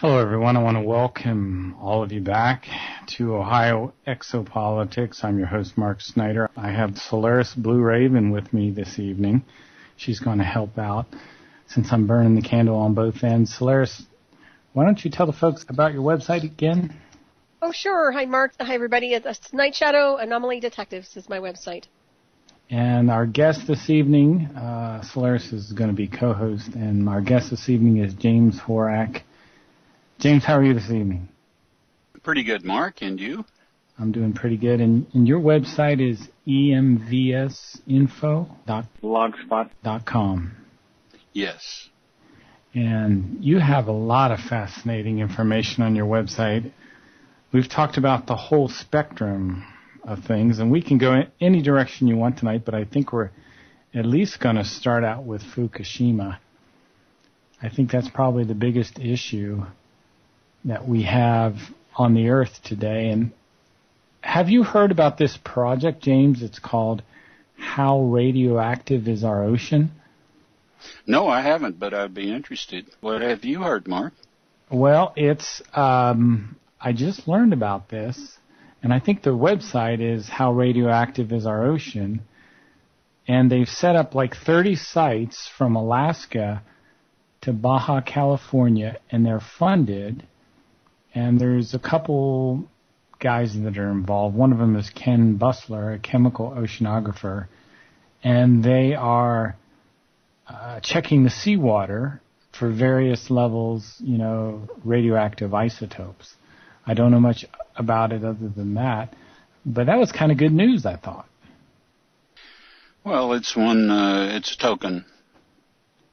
Hello, everyone. I want to welcome all of you back to OhioExopolitcs. I'm your host, Mark Snider. I have Solaris BlueRaven with me this evening. She's going to help out since I'm burning the candle on both ends. Solaris, why don't you tell the folks about your website again? Oh, sure. Hi, Mark. Hi, everybody. It's Night Shadow Anomaly Detectives is my website. And our guest this evening, Solaris is going to be co-host, and our guest this evening is James Horak. James, how are you this evening? Pretty good, Mark. And you? I'm doing pretty good. And your website is emvsinfo.blogspot.com. Yes. And you have a lot of fascinating information on your website. We've talked about the whole spectrum of things, and we can go in any direction you want tonight, but I think we're at least going to start out with Fukushima. I think that's probably the biggest issue that we have on the earth today. And have you heard about this project, James? It's called How Radioactive is Our Ocean? No, I haven't, but I'd be interested. What have you heard, Mark? Well, it's I just learned about this, and I think the website is How Radioactive is Our Ocean, and they've set up like 30 sites from Alaska to Baja California, and they're funded. And there's a couple guys that are involved. One of them is Ken Bussler, a chemical oceanographer, and they are checking the seawater for various levels, radioactive isotopes. I don't know much about it other than that, but that was kind of good news, I thought. Well, it's a token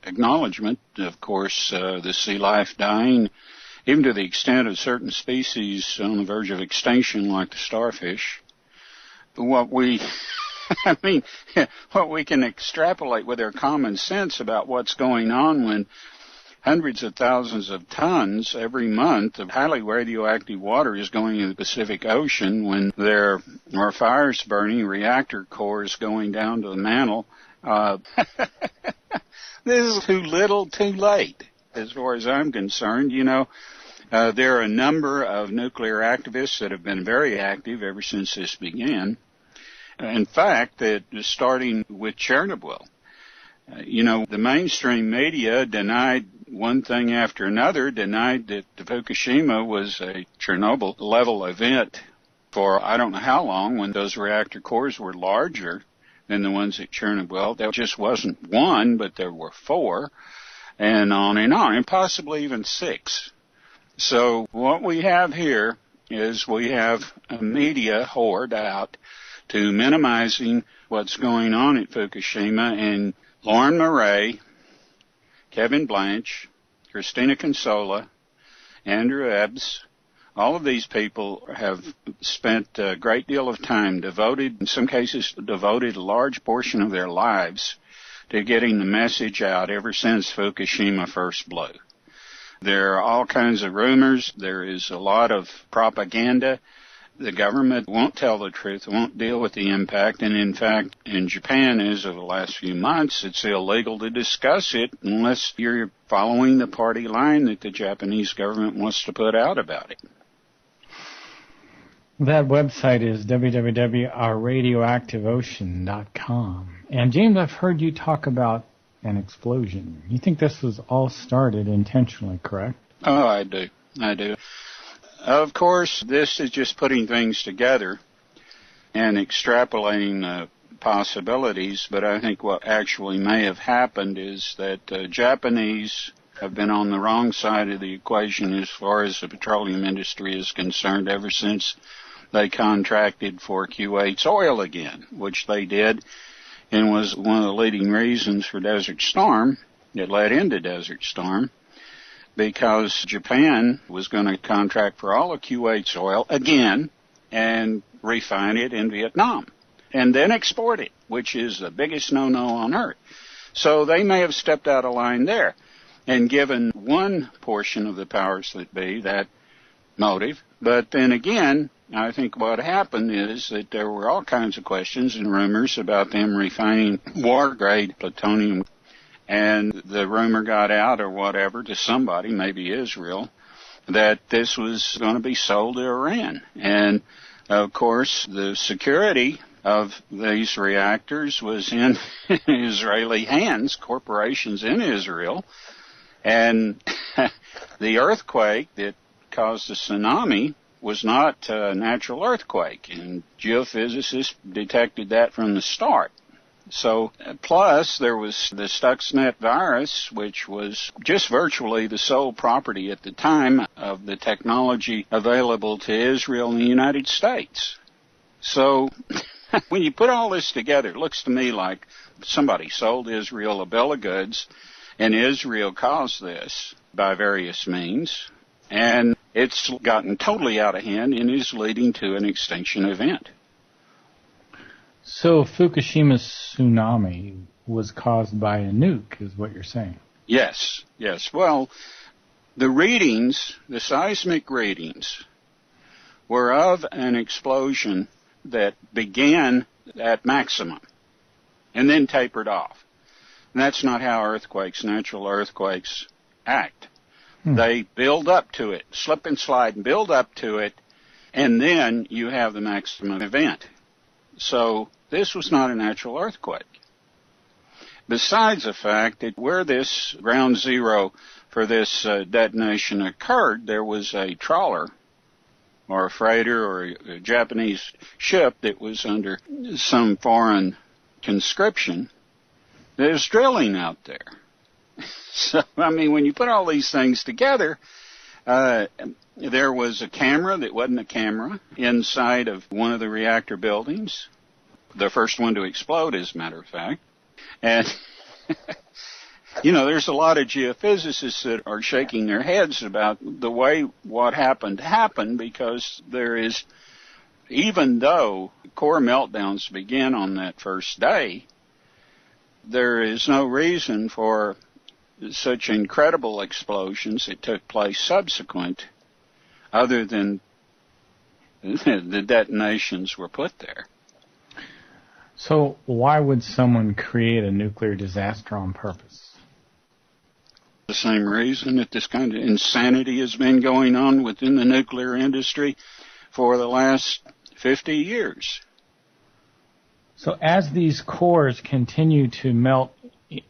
acknowledgement, of course, the sea life dying, even to the extent of certain species on the verge of extinction, like the starfish. What we can extrapolate with our common sense about what's going on when hundreds of thousands of tons every month of highly radioactive water is going in the Pacific Ocean, when there are fires burning, reactor cores going down to the mantle. This is too little, too late, as far as I'm concerned. There are a number of nuclear activists that have been very active ever since this began. In fact, starting with Chernobyl. The mainstream media denied one thing after another, denied that the Fukushima was a Chernobyl-level event for I don't know how long, when those reactor cores were larger than the ones at Chernobyl. There just wasn't one, but there were 4, and on, and possibly even 6. So what we have here is we have a media horde out to minimizing what's going on at Fukushima, and Lauren Murray, Kevin Blanch, Christina Consola, Andrew Ebbs, all of these people have spent a great deal of time, in some cases devoted a large portion of their lives to getting the message out ever since Fukushima first blew. There are all kinds of rumors. There is a lot of propaganda. The government won't tell the truth, won't deal with the impact, and in fact, in Japan, as of the last few months, it's illegal to discuss it unless you're following the party line that the Japanese government wants to put out about it. That website is www.ourradioactiveocean.com. And James, I've heard you talk about an explosion. You think this was all started intentionally, correct? Oh, I do. Of course, this is just putting things together and extrapolating possibilities, but I think what actually may have happened is that Japanese have been on the wrong side of the equation as far as the petroleum industry is concerned ever since they contracted for Kuwait's oil again, which they did, and was one of the leading reasons for Desert Storm. It led into Desert Storm, because Japan was going to contract for all of Kuwait's oil again and refine it in Vietnam and then export it, which is the biggest no-no on earth. So they may have stepped out of line there and given one portion of the powers that be that motive. But then again, I think what happened is that there were all kinds of questions and rumors about them refining war-grade plutonium. And the rumor got out or whatever to somebody, maybe Israel, that this was going to be sold to Iran. And, of course, the security of these reactors was in Israeli hands, corporations in Israel. And the earthquake that caused the tsunami was not a natural earthquake, and geophysicists detected that from the start. So, plus there was the Stuxnet virus, which was just virtually the sole property at the time of the technology available to Israel and the United States. So, when you put all this together, it looks to me like somebody sold Israel a bill of goods, and Israel caused this by various means, and it's gotten totally out of hand and is leading to an extinction event. So Fukushima's tsunami was caused by a nuke, is what you're saying? Yes. Well, the readings, the seismic readings, were of an explosion that began at maximum and then tapered off. And that's not how natural earthquakes, act. They build up to it, slip and slide and build up to it, and then you have the maximum event. So this was not a natural earthquake. Besides the fact that where this ground zero for this detonation occurred, there was a trawler or a freighter or a Japanese ship that was under some foreign conscription that was drilling out there. So, I mean, when you put all these things together, there was a camera that wasn't a camera inside of one of the reactor buildings, the first one to explode, as a matter of fact. And, there's a lot of geophysicists that are shaking their heads about the way what happened, because there is, even though core meltdowns began on that first day, there is no reason for such incredible explosions that took place subsequent, other than the detonations were put there. So why would someone create a nuclear disaster on purpose? The same reason that this kind of insanity has been going on within the nuclear industry for the last 50 years. So as these cores continue to melt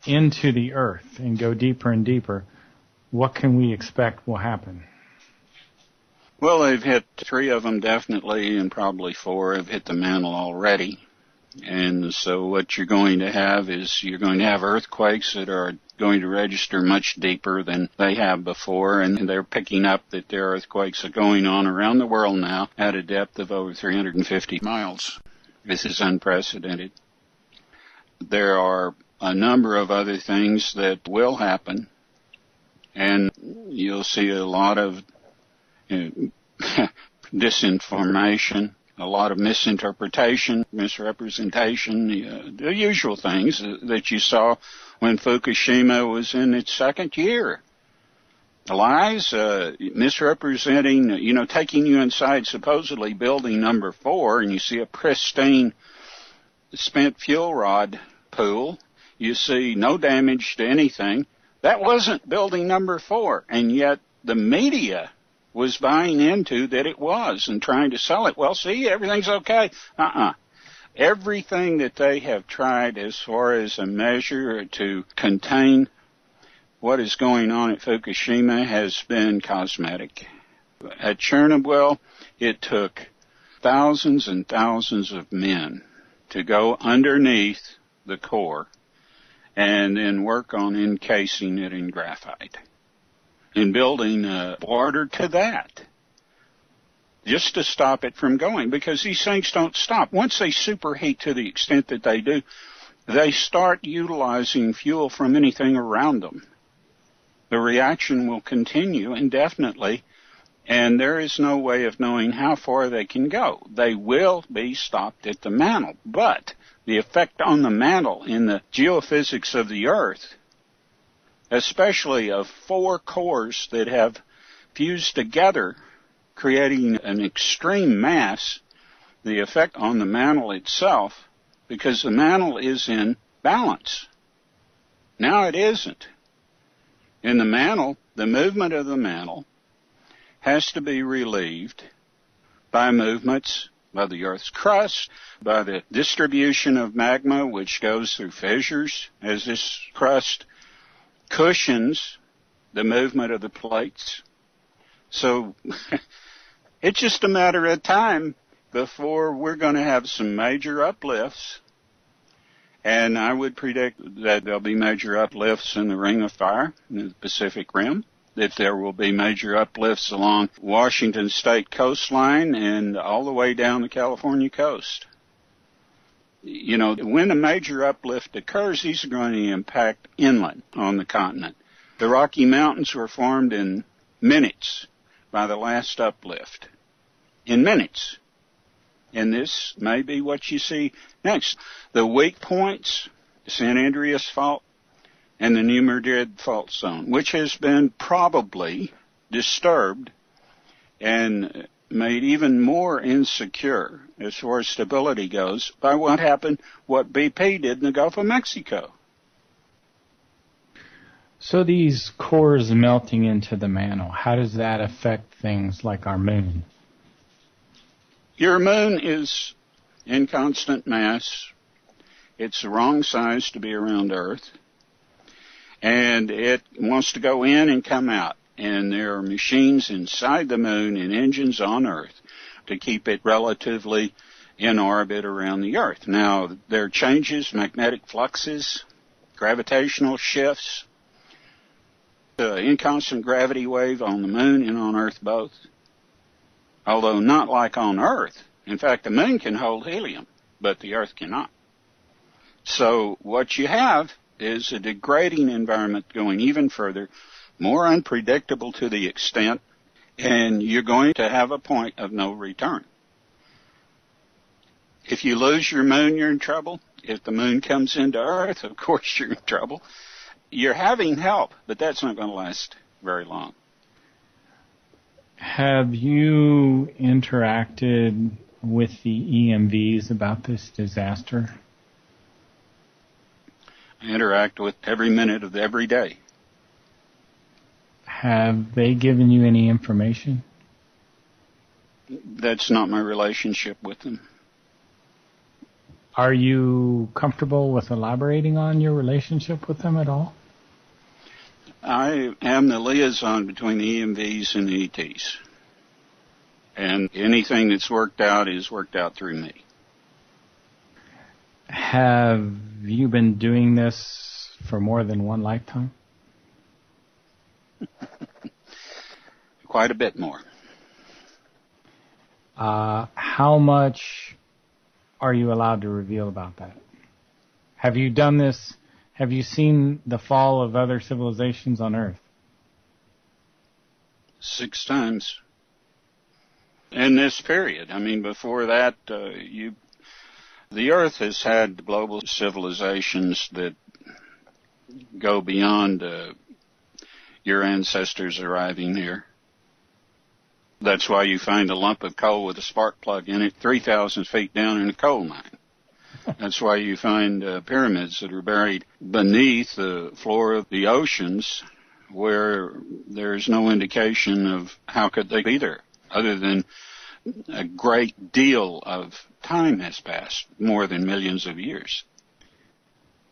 into the earth and go deeper and deeper, what can we expect will happen? Well, they've hit 3 of them definitely, and probably 4 have hit the mantle already. And so what you're going to have is you're going to have earthquakes that are going to register much deeper than they have before, and they're picking up that there are earthquakes are going on around the world now at a depth of over 350 miles. This is unprecedented. There are a number of other things that will happen, and you'll see a lot of disinformation, a lot of misinterpretation, misrepresentation, the usual things that you saw when Fukushima was in its second year. Lies, misrepresenting, taking you inside supposedly building number 4, and you see a pristine spent fuel rod pool. You see no damage to anything. That wasn't building number 4, and yet the media was buying into that it was and trying to sell it. Well, see, everything's okay. Everything that they have tried as far as a measure to contain what is going on at Fukushima has been cosmetic. At Chernobyl, it took thousands and thousands of men to go underneath the core and then work on encasing it in graphite and building a border to that just to stop it from going, because these things don't stop. Once they superheat to the extent that they do, they start utilizing fuel from anything around them. The reaction will continue indefinitely, and there is no way of knowing how far they can go. They will be stopped at the mantle, but the effect on the mantle in the geophysics of the Earth, especially of 4 cores that have fused together, creating an extreme mass, the effect on the mantle itself, because the mantle is in balance. Now it isn't. In the mantle, the movement of the mantle has to be relieved by movements by the Earth's crust, by the distribution of magma, which goes through fissures as this crust cushions the movement of the plates. So it's just a matter of time before we're going to have some major uplifts. And I would predict that there'll be major uplifts in the Ring of Fire in the Pacific Rim, that there will be major uplifts along Washington state coastline and all the way down the California coast. You know, when a major uplift occurs, these are going to impact inland on the continent. The Rocky Mountains were formed in minutes by the last uplift. In minutes. And this may be what you see next. The weak points, the San Andreas Fault and the New Madrid Fault Zone, which has been probably disturbed and made even more insecure as far as stability goes by what happened, what BP did in the Gulf of Mexico. So these cores melting into the mantle, how does that affect things like our moon? Your moon is in constant mass. It's the wrong size to be around Earth. And it wants to go in and come out. And there are machines inside the moon and engines on Earth to keep it relatively in orbit around the Earth. Now, there are changes, magnetic fluxes, gravitational shifts, the inconstant gravity wave on the moon and on Earth both. Although not like on Earth. In fact, the moon can hold helium, but the Earth cannot. So what you have is a degrading environment going even further, more unpredictable to the extent, and you're going to have a point of no return. If you lose your moon, you're in trouble. If the moon comes into Earth, of course you're in trouble. You're having help, but that's not going to last very long. Have you interacted with the EMVs about this disaster? I interact with every minute of every day. Have they given you any information? That's not my relationship with them. Are you comfortable with elaborating on your relationship with them at all? I am the liaison between the EMVs and the ETs. And anything that's worked out is worked out through me. Have you been doing this for more than one lifetime? Quite a bit more. How much are you allowed to reveal about that? Have you done this? Have you seen the fall of other civilizations on Earth? 6 times. In this period. I mean, before that, the Earth has had global civilizations that go beyond your ancestors arriving here. That's why you find a lump of coal with a spark plug in it 3,000 feet down in a coal mine. That's why you find pyramids that are buried beneath the floor of the oceans where there's no indication of how could they be there, other than a great deal of time has passed, more than millions of years.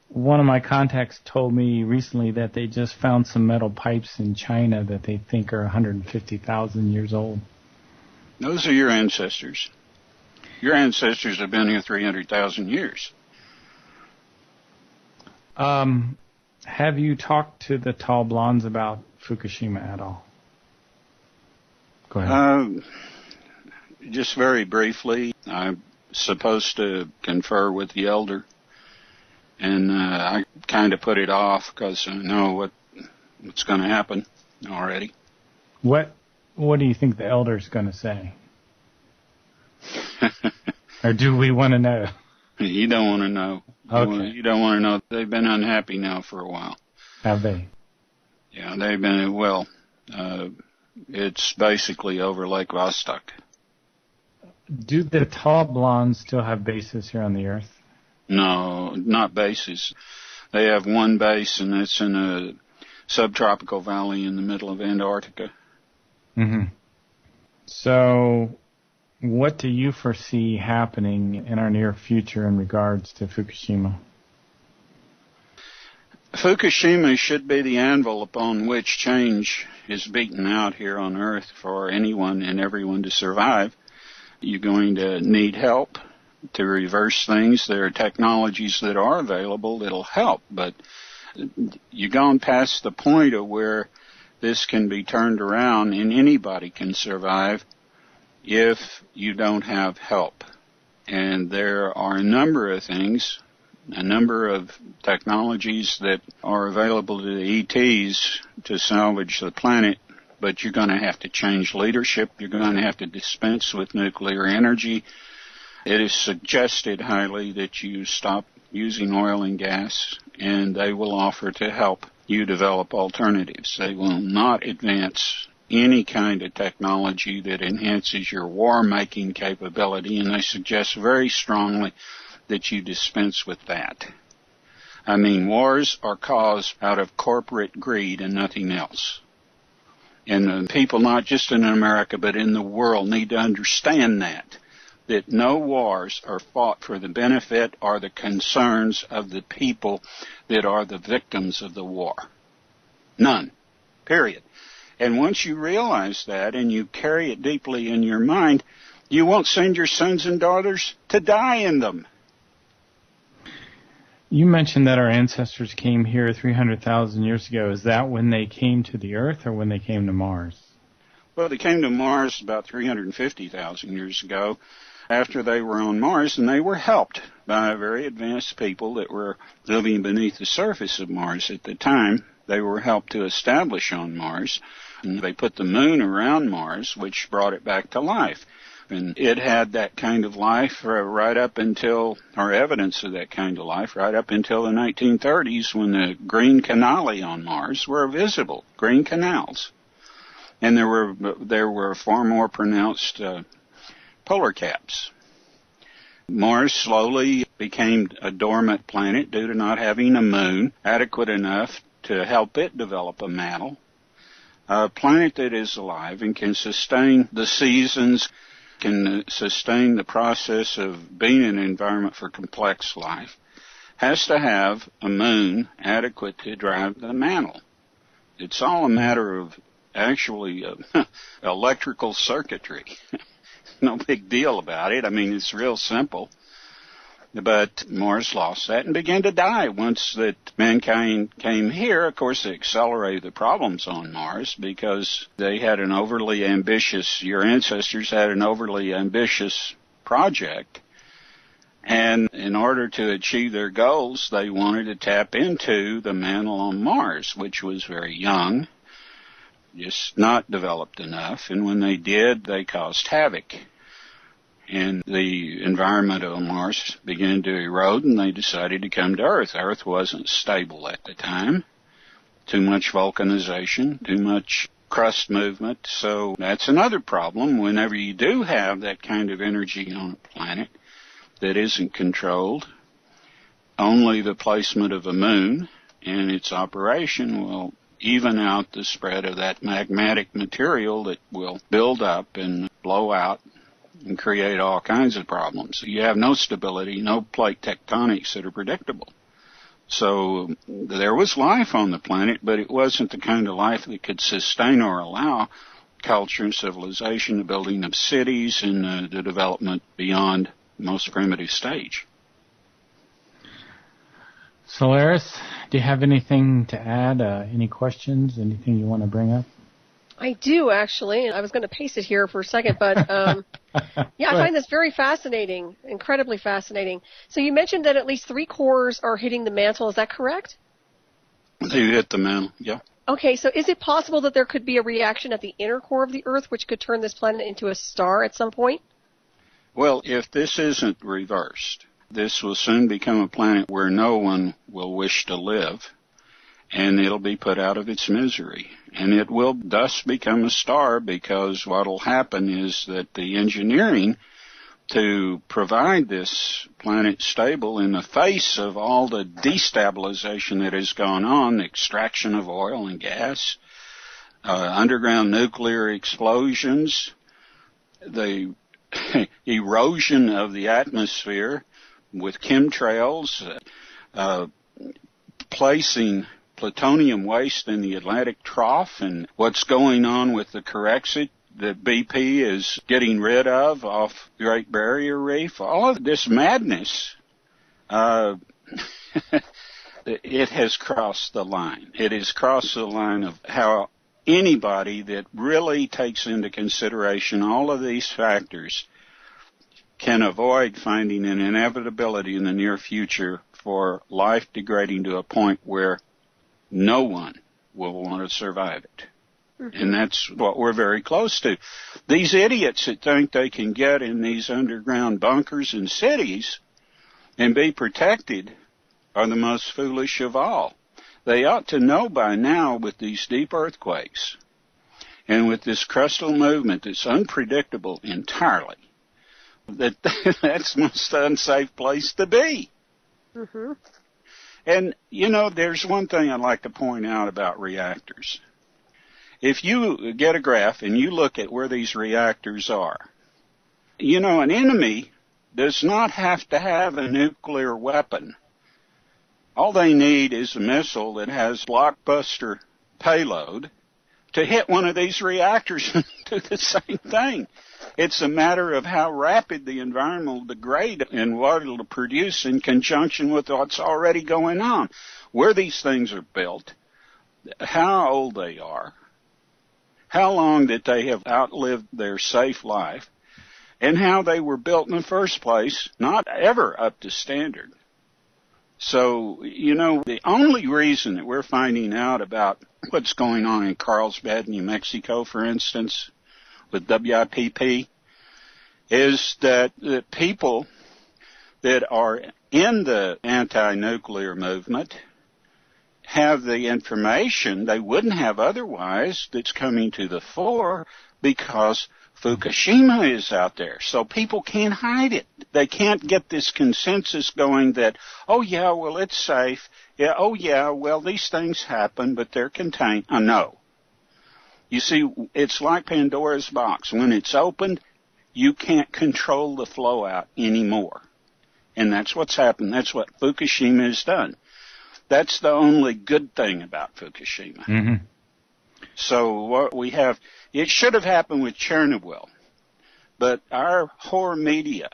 One of my contacts told me recently that they just found some metal pipes in China that they think are 150,000 years old. Those are your ancestors. Your ancestors have been here 300,000 years. Have you talked to the tall blondes about Fukushima at all? Go ahead. Just very briefly, I'm supposed to confer with the elder, and I kind of put it off because I know what's going to happen already. What do you think the elder's going to say? Or do we want to know? You don't want to know. Okay. You don't want to know. They've been unhappy now for a while. Have they? Yeah, they've been, well, it's basically over Lake Vostok. Do the tall blondes still have bases here on the Earth? No, not bases. They have one base, and it's in a subtropical valley in the middle of Antarctica. Mm-hmm. So what do you foresee happening in our near future in regards to Fukushima? Fukushima should be the anvil upon which change is beaten out here on Earth for anyone and everyone to survive. You're going to need help to reverse things. There are technologies that are available that'll help, but you've gone past the point of where this can be turned around and anybody can survive if you don't have help. And there are a number of things, a number of technologies that are available to the ETs to salvage the planet, but you're going to have to change leadership. You're going to have to dispense with nuclear energy. It is suggested highly that you stop using oil and gas, and they will offer to help you develop alternatives. They will not advance any kind of technology that enhances your war-making capability, and they suggest very strongly that you dispense with that. I mean, wars are caused out of corporate greed and nothing else. And people, not just in America, but in the world, need to understand that no wars are fought for the benefit or the concerns of the people that are the victims of the war. None. Period. And once you realize that and you carry it deeply in your mind, you won't send your sons and daughters to die in them. You mentioned that our ancestors came here 300,000 years ago. Is that when they came to the Earth or when they came to Mars? Well, they came to Mars about 350,000 years ago after they were on Mars, and they were helped by very advanced people that were living beneath the surface of Mars at the time. They were helped to establish on Mars, and they put the moon around Mars, which brought it back to life. And it had that kind of life right up until, or evidence of that kind of life, right up until the 1930s when the green canali on Mars were visible, green canals. And there were far more pronounced polar caps. Mars slowly became a dormant planet due to not having a moon adequate enough to help it develop a mantle. A planet that is alive and can sustain the seasons, can sustain the process of being in an environment for complex life, has to have a moon adequate to drive the mantle. It's all a matter of actually electrical circuitry. No big deal about it. I mean, it's real simple. But Mars lost that and began to die. Once that mankind came here, of course, they accelerated the problems on Mars because they had an overly ambitious, your ancestors had an overly ambitious project. And in order to achieve their goals, they wanted to tap into the mantle on Mars, which was very young, just not developed enough. And when they did, they caused havoc. And the environment of Mars began to erode, and they decided to come to Earth. Earth wasn't stable at the time. Too much vulcanization, too much crust movement. So that's another problem. Whenever you do have that kind of energy on a planet that isn't controlled, only the placement of a moon and its operation will even out the spread of that magmatic material that will build up and blow out and create all kinds of problems. You have no stability, no plate tectonics that are predictable. So there was life on the planet, but it wasn't the kind of life that could sustain or allow culture and civilization, the building of cities, and the development beyond the most primitive stage. Solaris, do you have anything to add? Any questions? Anything you want to bring up? I do, actually. I was going to paste it here for a second, but yeah, I find this very fascinating, incredibly fascinating. So you mentioned that at least 3 cores are hitting the mantle. Is that correct? They hit the mantle, yeah. Okay, so is it possible that there could be a reaction at the inner core of the Earth which could turn this planet into a star at some point? Well, if this isn't reversed, this will soon become a planet where no one will wish to live, and it'll be put out of its misery. And it will thus become a star because what will happen is that the engineering to provide this planet stable in the face of all the destabilization that has gone on, the extraction of oil and gas, underground nuclear explosions, the erosion of the atmosphere with chemtrails, placing plutonium waste in the Atlantic Trough, and what's going on with the Corexit that BP is getting rid of off Great Barrier Reef. All of this madness, it has crossed the line. It has crossed the line of how anybody that really takes into consideration all of these factors can avoid finding an inevitability in the near future for life degrading to a point where no one will want to survive it. Mm-hmm. And that's what we're very close to. These idiots that think they can get in these underground bunkers in cities and be protected are the most foolish of all. They ought to know by now, with these deep earthquakes and with this crustal movement that's unpredictable entirely, that that's the most unsafe place to be. Mm-hmm. And, you know, there's one thing I'd like to point out about reactors. If you get a graph and you look at where these reactors are, you know, an enemy does not have to have a nuclear weapon. All they need is a missile that has blockbuster payload to hit one of these reactors and do the same thing. It's a matter of how rapid the environment will degrade and what it will produce in conjunction with what's already going on. Where these things are built, how old they are, how long that they have outlived their safe life, and how they were built in the first place, not ever up to standard. So, you know, the only reason that we're finding out about what's going on in Carlsbad, New Mexico, for instance, with WIPP, is that the people that are in the anti-nuclear movement have the information they wouldn't have otherwise that's coming to the fore because Fukushima is out there, so people can't hide it. They can't get this consensus going that, oh, yeah, well, it's safe. Yeah, oh, yeah, well, these things happen, but they're contained. No. You see, it's like Pandora's box. When it's opened, you can't control the flow out anymore. And that's what's happened. That's what Fukushima has done. That's the only good thing about Fukushima. Mm-hmm. So what we have, it should have happened with Chernobyl, but our horror media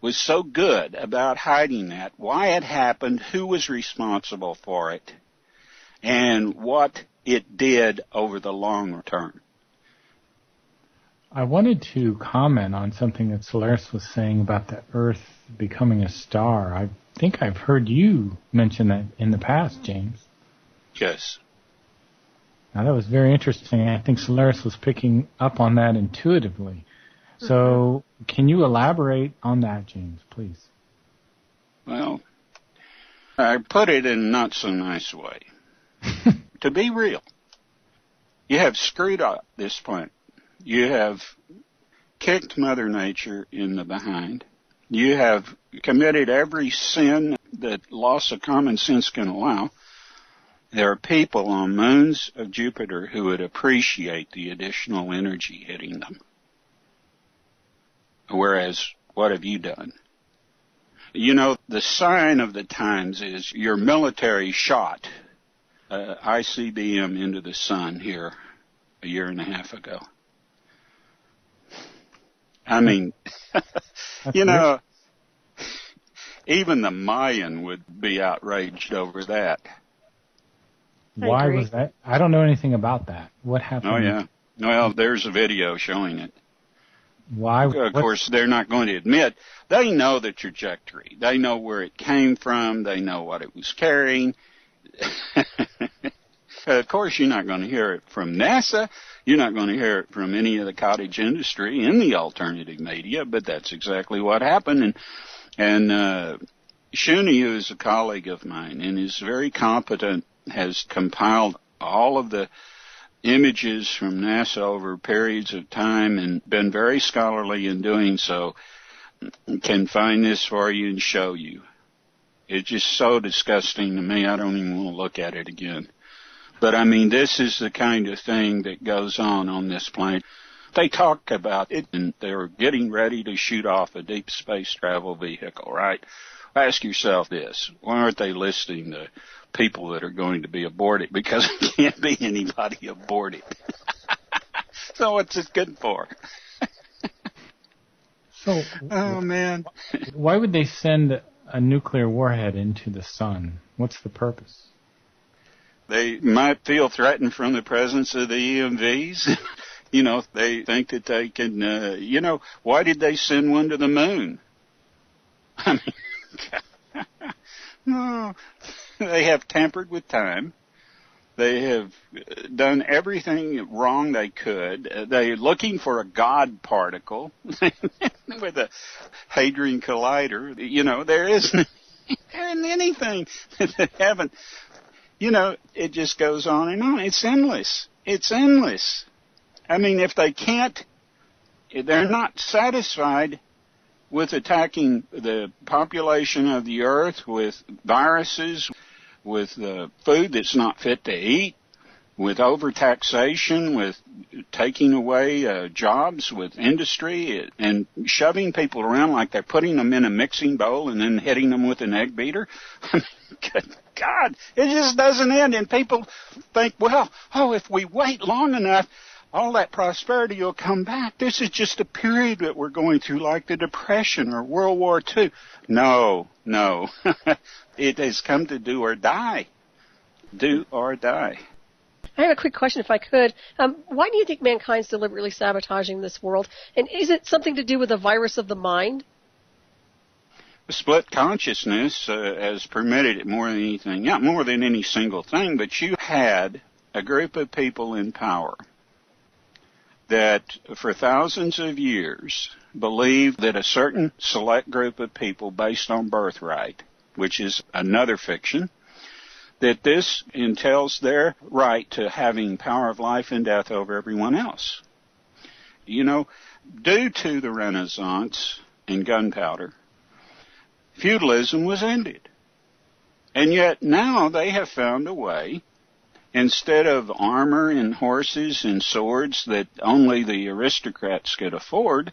was so good about hiding that, why it happened, who was responsible for it, and what it did over the long term. I wanted to comment on something that Solaris was saying about the Earth becoming a star. I think I've heard you mention that in the past, James. Yes. Now, that was very interesting. I think Solaris was picking up on that intuitively. So can you elaborate on that, James, please? Well, I put it in a not so nice way. To be real, you have screwed up this planet. You have kicked Mother Nature in the behind. You have committed every sin that loss of common sense can allow. There are people on moons of Jupiter who would appreciate the additional energy hitting them. Whereas, what have you done? You know, the sign of the times is your military shot ICBM into the sun here a year and a half ago. I mean, you know, even the Mayan would be outraged over that. Why was that? I don't know anything about that. What happened? Oh, yeah. Well, there's a video showing it. Why? Of course, they're not going to admit. They know the trajectory. They know where it came from. They know what it was carrying. Of course, you're not going to hear it from NASA. You're not going to hear it from any of the cottage industry in the alternative media, but that's exactly what happened. And Shuni, who is a colleague of mine and is very competent, has compiled all of the images from NASA over periods of time and been very scholarly in doing so, can find this for you and show you. It's just so disgusting to me, I don't even want to look at it again. But I mean, this is the kind of thing that goes on this planet. they talk about it, and they're getting ready to shoot off a deep space travel vehicle, right? Ask yourself this. Why aren't they listing the people that are going to be aboard it? Because there can't be anybody aboard it. So what's it good for? So, oh, man. Why would they send a nuclear warhead into the sun? What's the purpose? They might feel threatened from the presence of the EMVs. They think that they can, why did they send one to the moon? I mean, no, they have tampered with time. They have done everything wrong they could. They're looking for a God particle with a Hadron Collider. There isn't anything that they haven't. It just goes on and on. It's endless. It's endless. I mean, if they're not satisfied with attacking the population of the earth with viruses, with food that's not fit to eat, with overtaxation, with taking away jobs, with industry, and shoving people around like they're putting them in a mixing bowl and then hitting them with an egg beater. I mean, good God, it just doesn't end. And people think, if we wait long enough, all that prosperity will come back. This is just a period that we're going through like the Depression or World War II. No. It has come to do or die. Do or die. I have a quick question, if I could. Why do you think mankind's deliberately sabotaging this world? And is it something to do with the virus of the mind? Split consciousness has permitted it more than anything. Not more than any single thing, but you had a group of people in power that for thousands of years believed that a certain select group of people based on birthright, which is another fiction, that this entails their right to having power of life and death over everyone else. Due to the Renaissance and gunpowder, feudalism was ended. And yet now they have found a way, instead of armor and horses and swords that only the aristocrats could afford,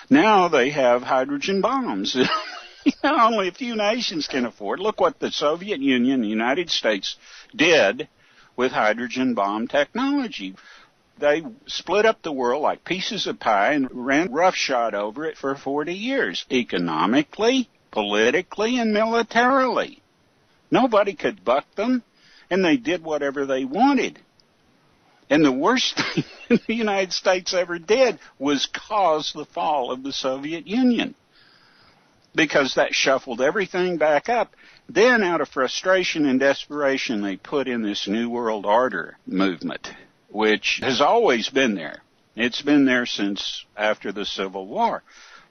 now they have hydrogen bombs. Only a few nations can afford. Look what the Soviet Union, the United States, did with hydrogen bomb technology. They split up the world like pieces of pie and ran roughshod over it for 40 years, economically, politically, and militarily. Nobody could buck them, and they did whatever they wanted. And the worst thing the United States ever did was cause the fall of the Soviet Union, because that shuffled everything back up. Then, out of frustration and desperation, they put in this New World Order movement, which has always been there. It's been there since after the Civil War.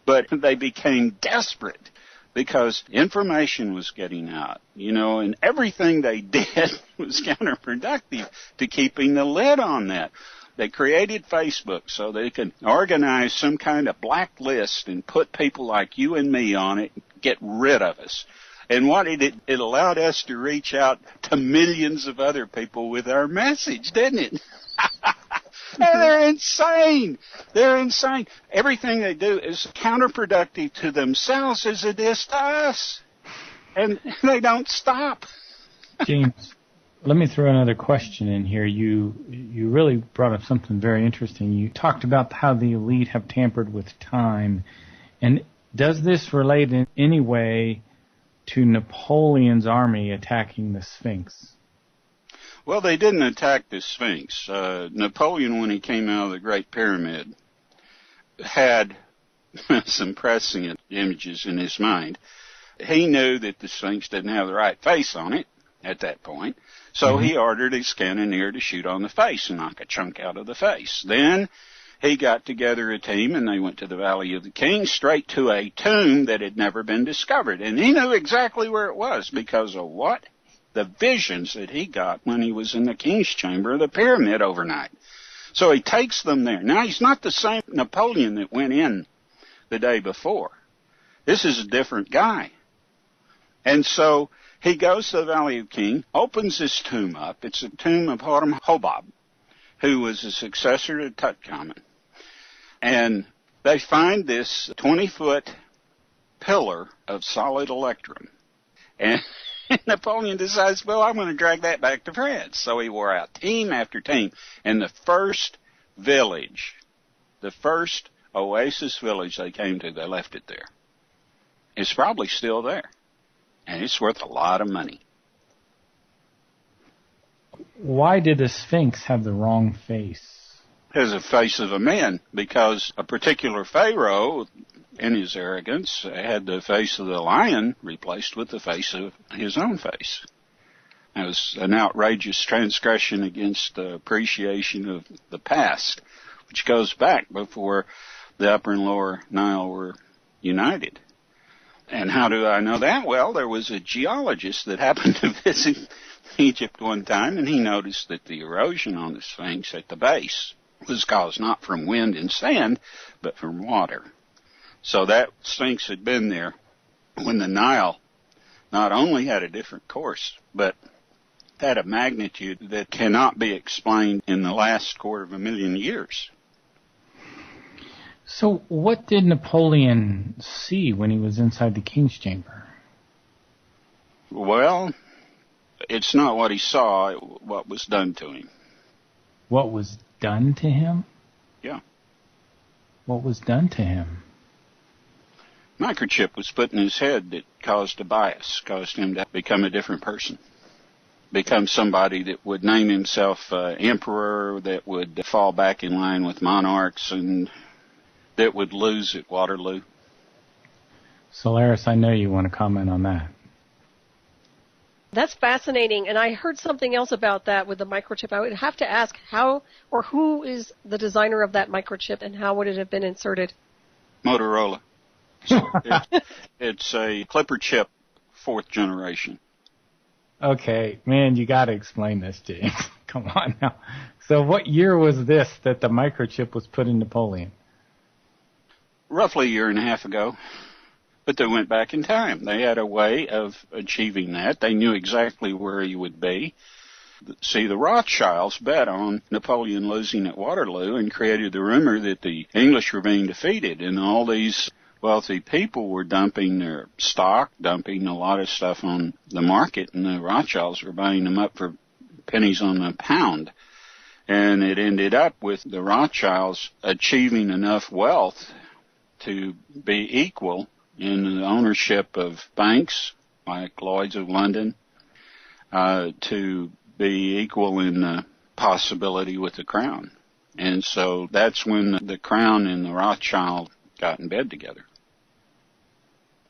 But they became desperate because information was getting out, and everything they did was counterproductive to keeping the lid on that. They created Facebook so they could organize some kind of blacklist and put people like you and me on it and get rid of us. And what it allowed us to reach out to millions of other people with our message, didn't it? And they're insane. They're insane. Everything they do is counterproductive to themselves as it is to us. And they don't stop. James, let me throw another question in here. You really brought up something very interesting. You talked about how the elite have tampered with time. And does this relate in any way to Napoleon's army attacking the Sphinx? Well, they didn't attack the Sphinx. Napoleon, when he came out of the Great Pyramid, had some prescient images in his mind. He knew that the Sphinx didn't have the right face on it at that point, so he ordered his cannoneer to shoot on the face and knock a chunk out of the face. Then he got together a team, and they went to the Valley of the Kings, straight to a tomb that had never been discovered. And he knew exactly where it was because of what? The visions that he got when he was in the king's chamber of the pyramid overnight. So he takes them there. Now, he's not the same Napoleon that went in the day before. This is a different guy. And so he goes to the Valley of King, opens his tomb up. It's a tomb of Horemheb, who was a successor to Tutankhamun. And they find this 20-foot pillar of solid electrum. And Napoleon decides, well, I'm going to drag that back to France. So he wore out team after team. And the first village, the first oasis village they came to, they left it there. It's probably still there. And it's worth a lot of money. Why did the Sphinx have the wrong face? It has the face of a man, because a particular pharaoh, in his arrogance, had the face of the lion replaced with the face of his own face. It was an outrageous transgression against the appreciation of the past, which goes back before the Upper and Lower Nile were united. And how do I know that? Well, there was a geologist that happened to visit Egypt one time, and he noticed that the erosion on the Sphinx at the base was caused not from wind and sand, but from water. So that Sphinx had been there when the Nile not only had a different course, but had a magnitude that cannot be explained in the last 250,000 years. So what did Napoleon see when he was inside the king's chamber? Well, it's not what he saw, what was done to him. What was done to him? Yeah. What was done to him? Microchip was put in his head that caused a bias, caused him to become a different person. Become somebody that would name himself emperor, that would fall back in line with monarchs, and that would lose at Waterloo. Solaris, I know you want to comment on that. That's fascinating, and I heard something else about that with the microchip. I would have to ask how or who is the designer of that microchip, and how would it have been inserted? Motorola. It's a Clipper chip, 4th generation. Okay, man, you got to explain this, James. Come on now. So what year was this that the microchip was put in Napoleon? Roughly a year and a half ago. But they went back in time. They had a way of achieving that. They knew exactly where he would be. See, the Rothschilds bet on Napoleon losing at Waterloo and created the rumor that the English were being defeated, and all these wealthy people were dumping their stock, dumping a lot of stuff on the market, and the Rothschilds were buying them up for pennies on the pound. And it ended up with the Rothschilds achieving enough wealth to be equal in the ownership of banks like Lloyd's of London, to be equal in possibility with the crown. And so that's when the crown and the Rothschild got in bed together.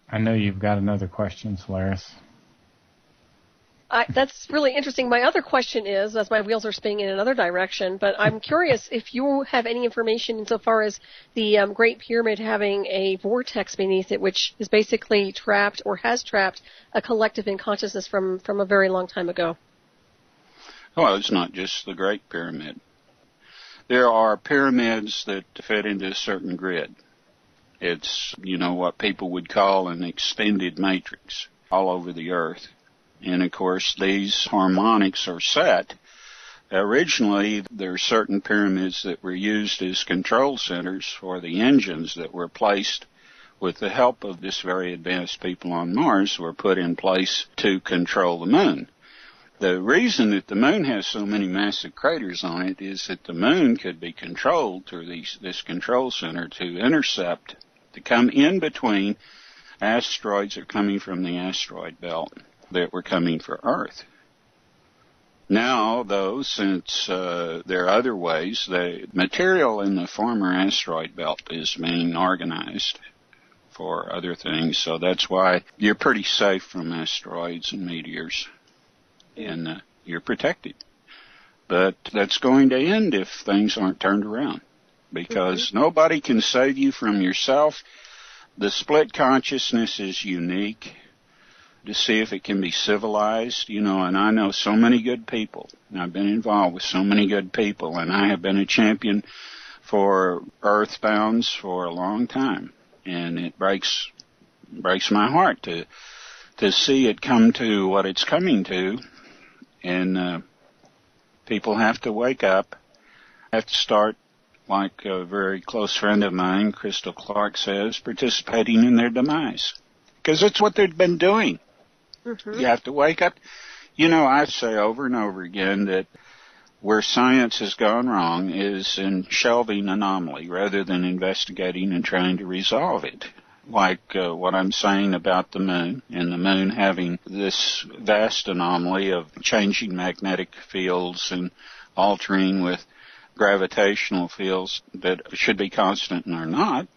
I know you've got another question, Solaris. That's really interesting. My other question is, as my wheels are spinning in another direction, but I'm curious if you have any information insofar as the Great Pyramid having a vortex beneath it, which is basically trapped or has trapped a collective in consciousness from a very long time ago. Well, it's not just the Great Pyramid. There are pyramids that fit into a certain grid. It's, what people would call an extended matrix all over the earth. And, of course, these harmonics are set. Originally, there are certain pyramids that were used as control centers for the engines that were placed with the help of this very advanced people on Mars, were put in place to control the moon. The reason that the moon has so many massive craters on it is that the moon could be controlled through this control center to intercept, to come in between asteroids that are coming from the asteroid belt that were coming for Earth. Now, though, since there are other ways, the material in the former asteroid belt is being organized for other things, so that's why you're pretty safe from asteroids and meteors, and you're protected. But that's going to end if things aren't turned around, because nobody can save you from yourself. The split consciousness is unique, to see if it can be civilized, and I know so many good people, and I've been involved with so many good people, and I have been a champion for earthbounds for a long time, and it breaks my heart to see it come to what it's coming to, and people have to wake up, have to start like a very close friend of mine, Crystal Clark, says, participating in their demise. Because it's what they've been doing. Mm-hmm. You have to wake up. You know, I say over and over again that where science has gone wrong is in shelving anomaly rather than investigating and trying to resolve it. Like what I'm saying about the moon, and the moon having this vast anomaly of changing magnetic fields and altering with gravitational fields that should be constant and are not,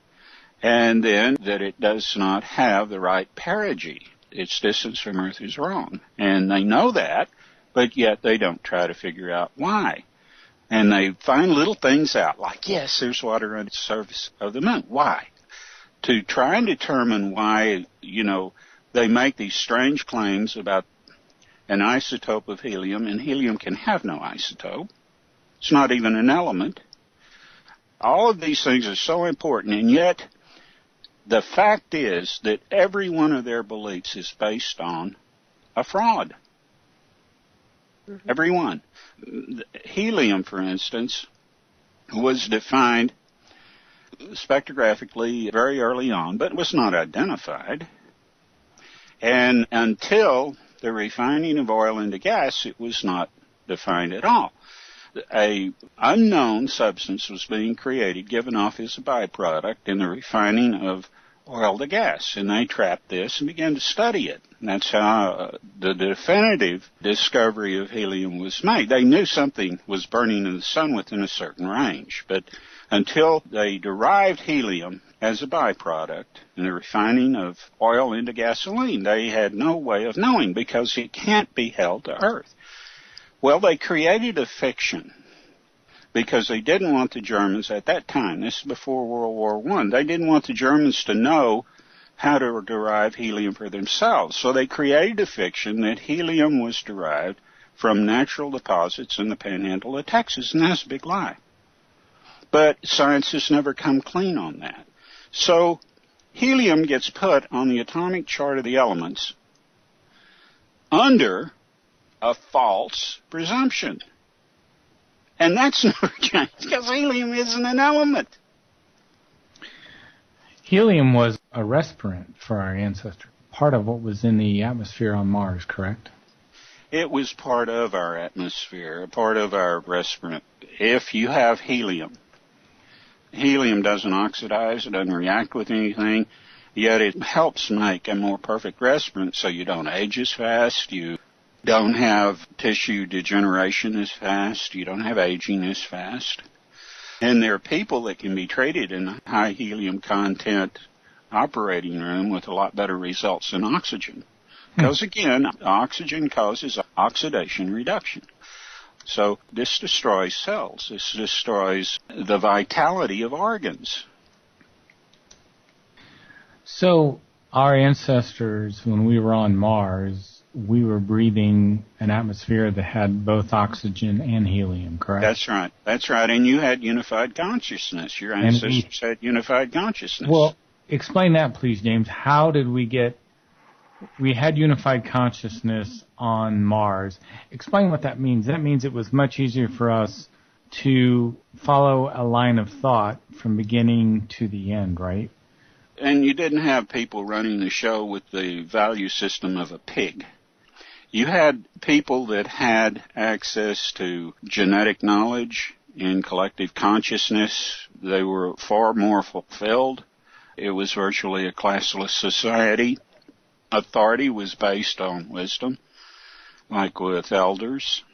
and then that it does not have the right perigee. Its distance from Earth is wrong. And they know that, but yet they don't try to figure out why. And they find little things out, like, yes, there's water on the surface of the moon. Why? To try and determine why, you know, they make these strange claims about an isotope of helium, and helium can have no isotope. It's not even an element. All of these things are so important, and yet the fact is that every one of their beliefs is based on a fraud. Mm-hmm. Every one. Helium, for instance, was defined spectrographically very early on, but was not identified. And until the refining of oil into gas, it was not defined at all. A unknown substance was being created, given off as a byproduct in the refining of oil to gas, and they trapped this and began to study it. And that's how the definitive discovery of helium was made. They knew something was burning in the sun within a certain range, but until they derived helium as a byproduct in the refining of oil into gasoline, they had no way of knowing, because it can't be held to Earth. Well, they created a fiction because they didn't want the Germans at that time, this is before World War I, they didn't want the Germans to know how to derive helium for themselves. So they created a fiction that helium was derived from natural deposits in the panhandle of Texas, and that's a big lie. But science has never come clean on that. So helium gets put on the atomic chart of the elements under a false presumption. And that's never changed, because helium isn't an element. Helium was a respirant for our ancestors, part of what was in the atmosphere on Mars, correct? It was part of our atmosphere, part of our respirant. If you have helium, helium doesn't oxidize, it doesn't react with anything, yet it helps make a more perfect respirant so you don't age as fast, you don't have tissue degeneration as fast, you don't have aging as fast. And there are people that can be treated in a high helium content operating room with a lot better results than oxygen. Because again, oxygen causes oxidation reduction. So this destroys cells. This destroys the vitality of organs. So our ancestors, when we were on Mars, we were breathing an atmosphere that had both oxygen and helium, correct? That's right. That's right. And you had unified consciousness. Your ancestors had unified consciousness. Well, explain that, please, James. How did we had unified consciousness on Mars. Explain what that means. That means it was much easier for us to follow a line of thought from beginning to the end, right? And you didn't have people running the show with the value system of a pig. You had people that had access to genetic knowledge and collective consciousness. They were far more fulfilled. It was virtually a classless society. Authority was based on wisdom, like with elders.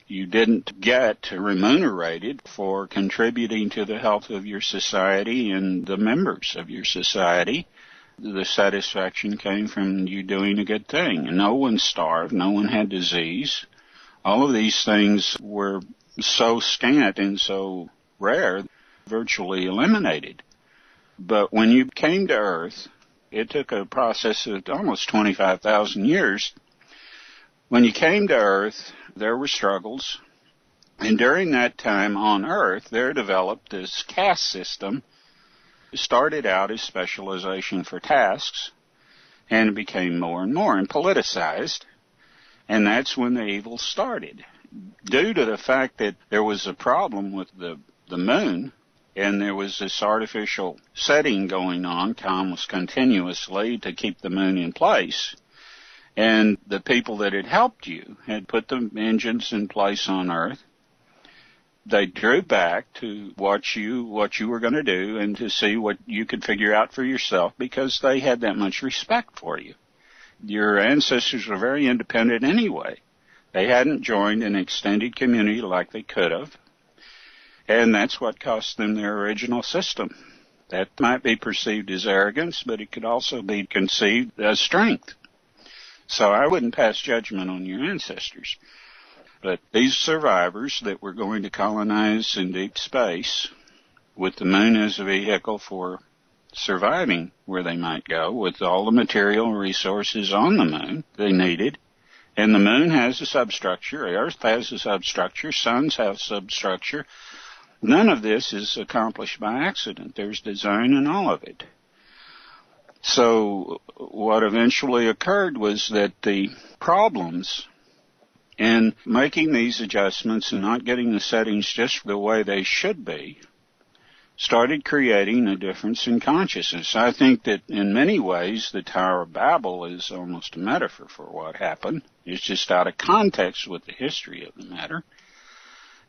You didn't get remunerated for contributing to the health of your society and the members of your society. The satisfaction came from you doing a good thing. No one starved. No one had disease. All of these things were so scant and so rare, virtually eliminated. But when you came to Earth, it took a process of almost 25,000 years. When you came to Earth, there were struggles. And during that time on Earth, there developed this caste system. It started out as specialization for tasks, and it became more and more and politicized. And that's when the evil started. Due to the fact that there was a problem with the moon, And there was this artificial setting going on, almost continuously, to keep the moon in place. And the people that had helped you had put the engines in place on Earth. They drew back to watch what you were going to do and to see what you could figure out for yourself, because they had that much respect for you. Your ancestors were very independent anyway. They hadn't joined an extended community like they could have. And that's what cost them their original system. That might be perceived as arrogance, but it could also be conceived as strength. So I wouldn't pass judgment on your ancestors. But these survivors that were going to colonize in deep space, with the moon as a vehicle for surviving where they might go, with all the material resources on the moon they needed, and the moon has a substructure, Earth has a substructure, suns have substructure. None of this is accomplished by accident. There's design in all of it. So what eventually occurred was that the problems in making these adjustments and not getting the settings just the way they should be started creating a difference in consciousness. I think that in many ways the Tower of Babel is almost a metaphor for what happened. It's just out of context with the history of the matter.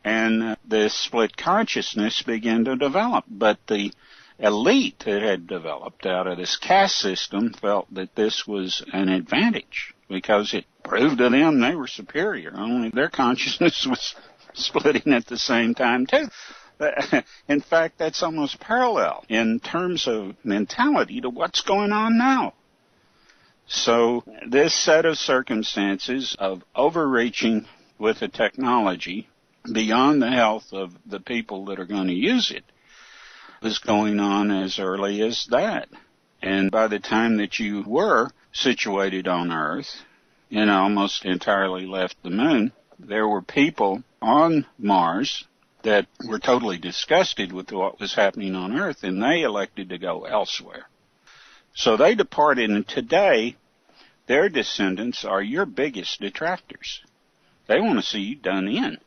And this split consciousness began to develop. But the elite that had developed out of this caste system felt that this was an advantage because it proved to them they were superior. Only their consciousness was splitting at the same time, too. In fact, that's almost parallel in terms of mentality to what's going on now. So this set of circumstances of overreaching with the technology beyond the health of the people that are going to use it is going on as early as that. And by the time that you were situated on Earth and almost entirely left the moon, there were people on Mars that were totally disgusted with what was happening on Earth, and they elected to go elsewhere. So they departed, and today their descendants are your biggest detractors. They want to see you done in.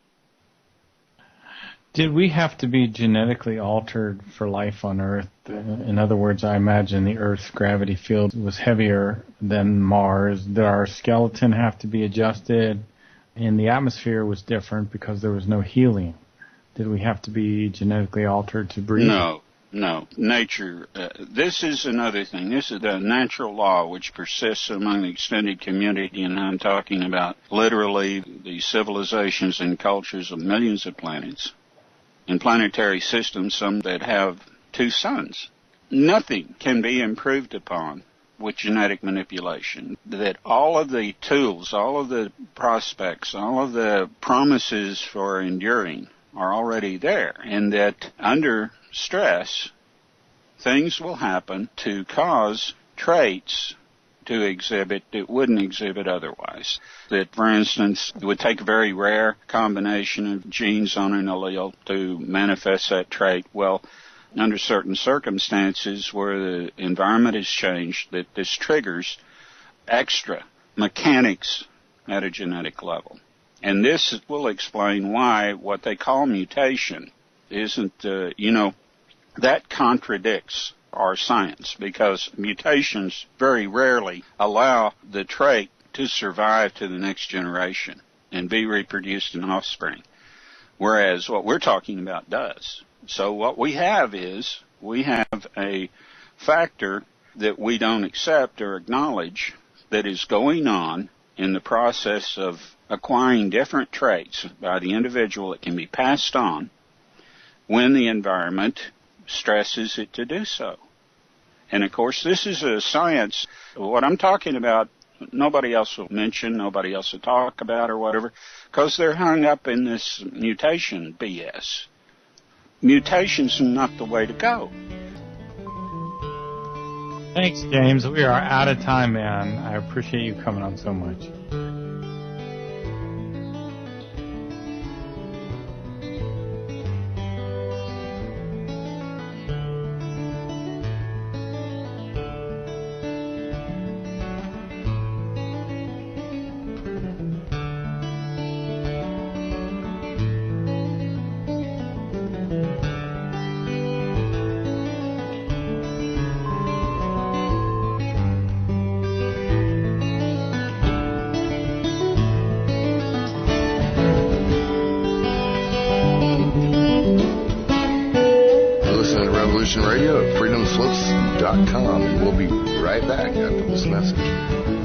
Did we have to be genetically altered for life on Earth? In other words, I imagine the Earth's gravity field was heavier than Mars. Did our skeleton have to be adjusted? And the atmosphere was different because there was no helium. Did we have to be genetically altered to breathe? No. Nature, this is another thing. This is the natural law which persists among the extended community, and I'm talking about literally the civilizations and cultures of millions of planets. In planetary systems, some that have two suns. Nothing can be improved upon with genetic manipulation. That all of the tools, all of the prospects, all of the promises for enduring are already there, and that under stress, things will happen to cause traits to exhibit that wouldn't exhibit otherwise. That, for instance, it would take a very rare combination of genes on an allele to manifest that trait. Well, under certain circumstances where the environment has changed, that this triggers extra mechanics at a genetic level. And this will explain why what they call mutation isn't, that contradicts our science, because mutations very rarely allow the trait to survive to the next generation and be reproduced in offspring, whereas what we're talking about does. So what we have is we have a factor that we don't accept or acknowledge that is going on in the process of acquiring different traits by the individual that can be passed on when the environment stresses it to do so. And of course, this is a science. What I'm talking about, nobody else will mention, nobody else will talk about or whatever, because they're hung up in this mutation BS. Mutation's not the way to go. Thanks, James. We are out of time, man. I appreciate you coming on so much. Christian Radio at freedomslips.com. And we'll be right back after this message.